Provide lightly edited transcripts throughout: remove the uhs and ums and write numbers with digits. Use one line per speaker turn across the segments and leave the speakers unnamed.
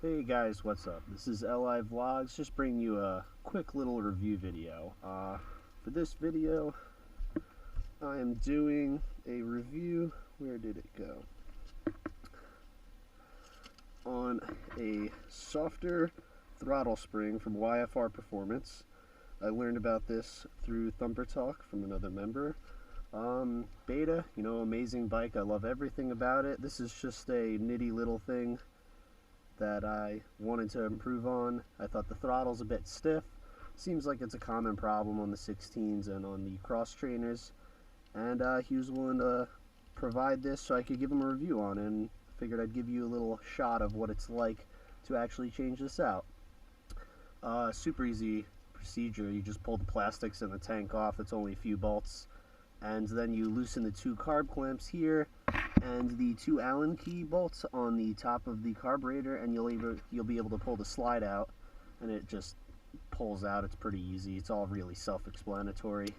Hey guys, what's up? This is LI Vlogs, just bringing you a quick little review video. For this video, I am doing a review, where did it go? On a softer throttle spring from yfrperformance. I learned about this through Thumper Talk from another member. Beta, amazing bike, I love everything about it. This is just a nitty little thing that I wanted to improve on. I thought the throttle's a bit stiff. Seems like it's a common problem on the 16s and on the cross trainers. And he was willing to provide this so I could give him a review on it, and figured I'd give you a little shot of what it's like to actually change this out. Super easy procedure. You just pull the plastics in the tank off. It's only a few bolts. And then you loosen the two carb clamps here and the two Allen key bolts on the top of the carburetor, and you'll be able to pull the slide out, and it just pulls out. It's pretty easy. It's all really self-explanatory.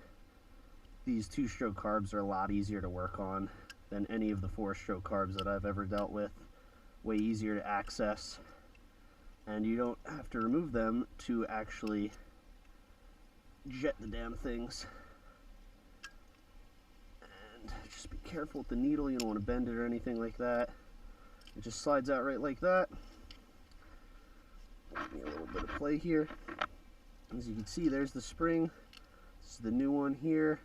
These two-stroke carbs are a lot easier to work on than any of the four-stroke carbs that I've ever dealt with. Way easier to access, and you don't have to remove them to actually jet the damn things. Just be careful with the needle. You don't want to bend it or anything like that. It just slides out right like that. Give me a little bit of play here. As you can see, there's the spring. This is the new one here.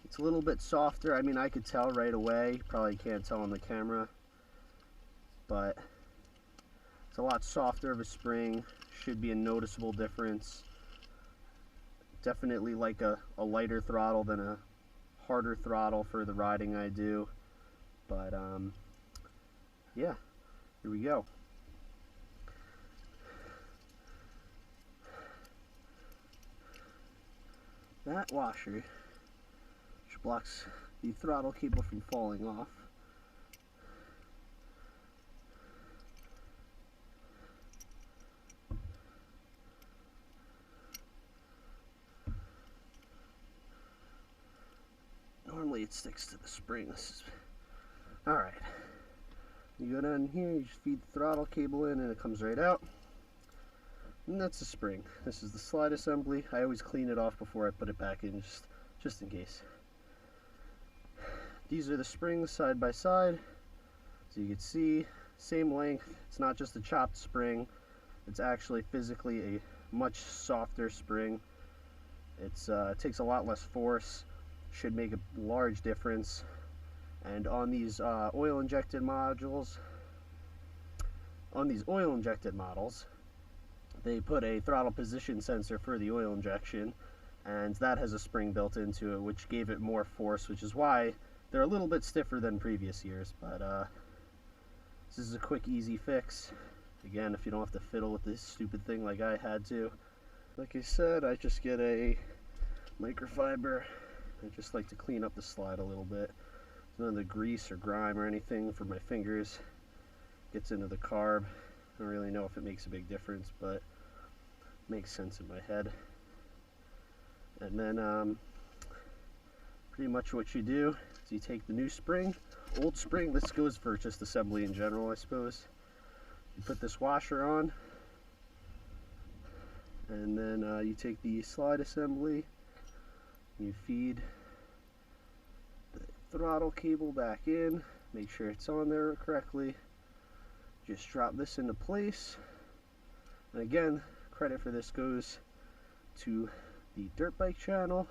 It's a little bit softer. I mean, I could tell right away. Probably can't tell on the camera, but it's a lot softer of a spring. Should be a noticeable difference. Definitely like a lighter throttle than a harder throttle for the riding I do, but yeah, here we go. That washer, which blocks the throttle cable from falling off, normally it sticks to the spring. Alright, you go down here, you just feed the throttle cable in, and it comes right out. And that's the spring. This is the slide assembly. I always clean it off before I put it back in, just in case. These are the springs side by side. So you can see, same length. It's not just a chopped spring. It's actually physically a much softer spring. It takes a lot less force. Should make a large difference. And on these oil injected models, they put a throttle position sensor for the oil injection, and that has a spring built into it, which gave it more force, which is why they're a little bit stiffer than previous years. But this is a quick, easy fix. Again, if you don't have to fiddle with this stupid thing like I had to. Like I said, I just get a microfiber. I just like to clean up the slide a little bit. None of the grease or grime or anything from my fingers gets into the carb. I don't really know if it makes a big difference, but it makes sense in my head. And then pretty much what you do is you take the new spring, old spring, this goes for just assembly in general, I suppose. You put this washer on, and then you take the slide assembly, you feed the throttle cable back in, make sure it's on there correctly. Just drop this into place, and again, credit for this goes to the Dirt Bike channel,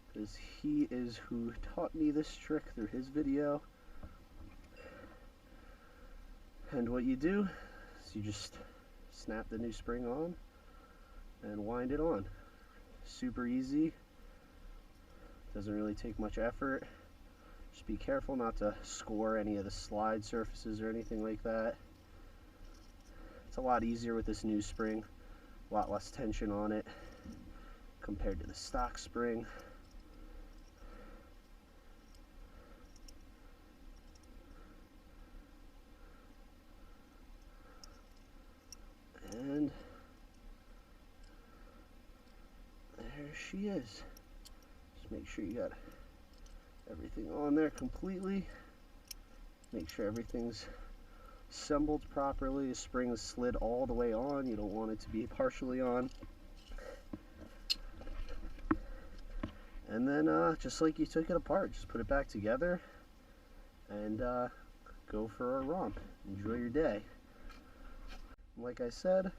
because he is who taught me this trick through his video. And what you do is you just snap the new spring on and wind it on. Super easy, doesn't really take much effort. Just be careful not to score any of the slide surfaces or anything like that. It's a lot easier with this new spring, a lot less tension on it compared to the stock spring. And there she is. Just make sure you got everything on there completely. Make sure everything's assembled properly. The spring is slid all the way on. You don't want it to be partially on. And then just like you took it apart, just put it back together and go for a romp. Enjoy your day. Like I said,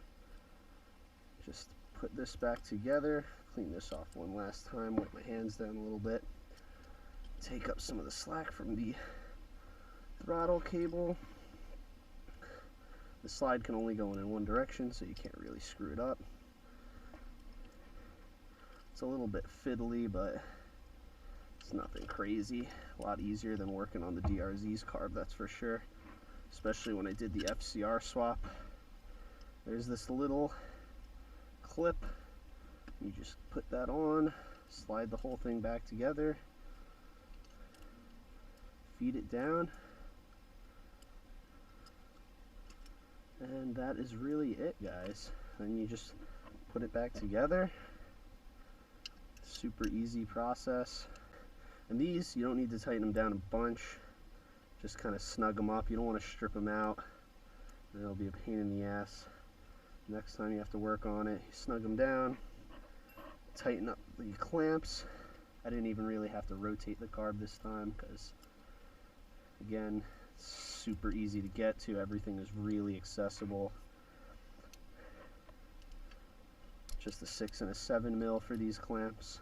just put this back together, clean this off one last time, wipe my hands down a little bit, take up some of the slack from the throttle cable. The slide can only go in one direction, so you can't really screw it up. It's a little bit fiddly, but it's nothing crazy. A lot easier than working on the DRZ's carb, that's for sure. Especially when I did the FCR swap. There's this little clip. You just put that on, slide the whole thing back together, feed it down, and that is really it, guys. Then you just put it back together. Super easy process. And these, you don't need to tighten them down a bunch. Just kind of snug them up. You don't want to strip them out. It'll be a pain in the ass. Next time you have to work on it, you snug them down, tighten up the clamps. I didn't even really have to rotate the carb this time because, again, it's super easy to get to. Everything is really accessible. Just a 6 and a 7 mil for these clamps.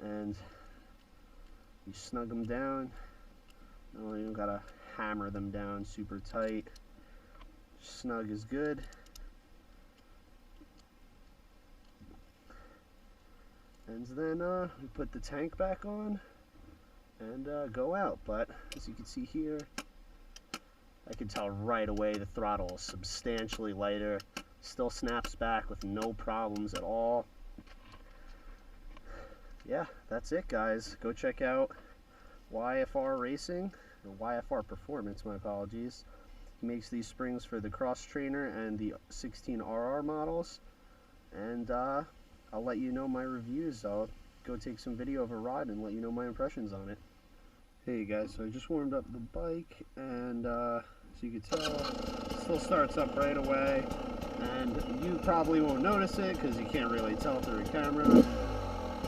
And you snug them down. No, you don't gotta hammer them down super tight. Snug is good. And then we put the tank back on and go out. But as you can see here, I can tell right away the throttle is substantially lighter. Still snaps back with no problems at all. Yeah, that's it, guys. Go check out YFR Racing, or YFR Performance, my apologies. He makes these springs for the Cross Trainer and the 16RR models. And I'll let you know my reviews. I'll go take some video of a ride and let you know my impressions on it. Hey guys, so I just warmed up the bike, and as you can tell, it still starts up right away. And you probably won't notice it because you can't really tell through the camera.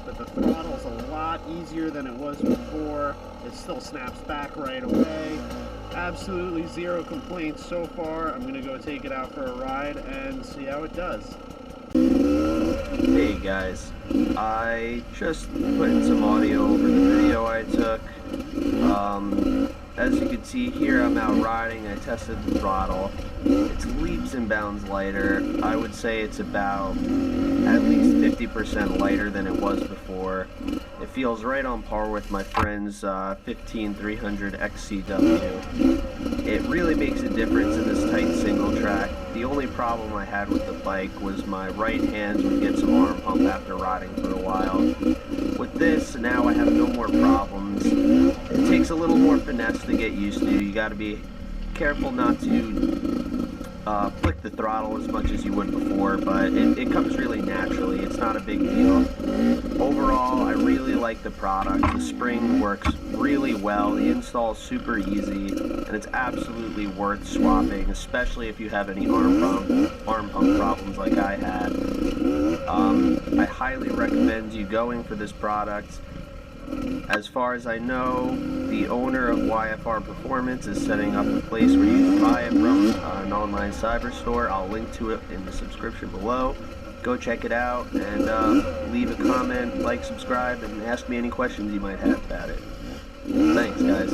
But the throttle's a lot easier than it was before. It still snaps back right away. Absolutely zero complaints so far. I'm gonna go take it out for a ride and see how it does.
Hey guys, I just put in some audio over the video I took. As you can see here, I'm out riding. I tested the throttle. It's leaps and bounds lighter. I would say it's about at least 50% lighter than it was before. It feels right on par with my friend's 15300 XCW. It really makes a difference in this tight single track. The only problem I had with the bike was my right hand would get some arm pump after riding for a while. With this, now I have no more problems. It takes a little more finesse to get used to. You gotta be careful not to flick the throttle as much as you would before, but it comes really naturally. It's not a big deal. Overall, I really like the product. The spring works really well. The install is super easy, and it's absolutely worth swapping, especially if you have any arm pump problems like I had. I highly recommend you going for this product. As far as I know, the owner of YFR Performance is setting up a place where you can buy it from an online cyber store. I'll link to it in the subscription below. Go check it out and leave a comment, like, subscribe, and ask me any questions you might have about it. Thanks, guys.